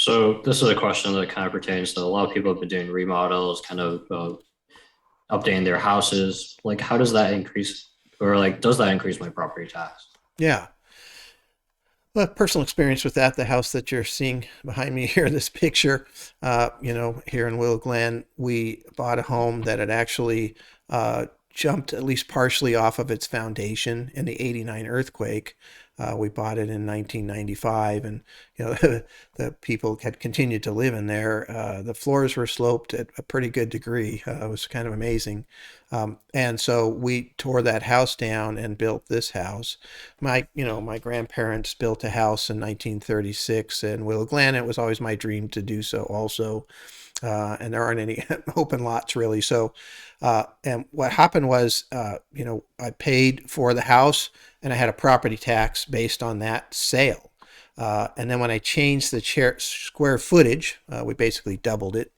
So this is a question that kind of pertains to a lot of people have been doing remodels, kind of updating their houses. Like, how does that increase, or like, does that increase my property tax? Yeah. Well, personal experience with that, the house that you're seeing behind me here, this picture, here in Willow Glen, we bought a home that had actually jumped at least partially off of its foundation in the '89 earthquake. We bought it in 1995, and the people had continued to live in there. The floors were sloped at a pretty good degree. It was kind of amazing. And so we tore that house down and built this house. My grandparents built a house in 1936 in Willow Glen. It was always my dream to do so also. And there aren't any open lots really. So, and what happened was, I paid for the house and I had a property tax based on that sale. And then when I changed the square footage, we basically doubled it.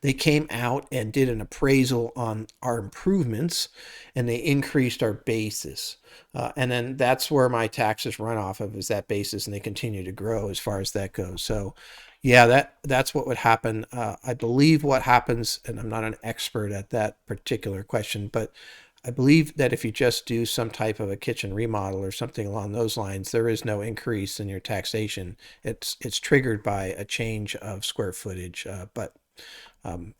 They came out and did an appraisal on our improvements and they increased our basis. And then that's where my taxes run off of, is that basis, and they continue to grow as far as that goes. So yeah, that's what would happen. I believe what happens, and I'm not an expert at that particular question, but I believe that if you just do some type of a kitchen remodel or something along those lines, there is no increase in your taxation. It's triggered by a change of square footage, but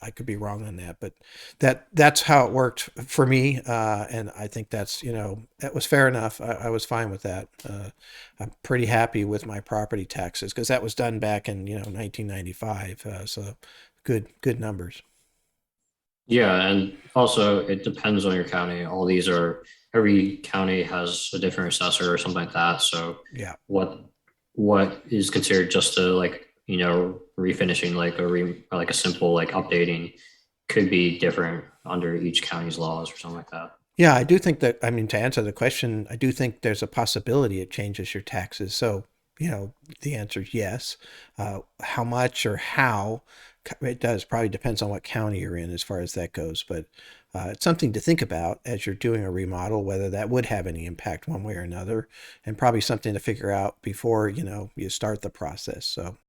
I could be wrong on that. But that's how it worked for me, and I think that was fair enough. I was fine with that. I'm pretty happy with my property taxes because that was done back in 1995. So good numbers. Yeah, and also it depends on your county. Every county has a different assessor or something like that. So Yeah. what what is considered just a refinishing like a simple like updating could be different under each county's laws or something like that. Yeah, I do think that, I mean, to answer the question, I do think there's a possibility it changes your taxes. So, the answer is yes. How much or how, it does probably depends on what county you're in as far as that goes. But it's something to think about as you're doing a remodel, whether that would have any impact one way or another, and probably something to figure out before, you start the process. So,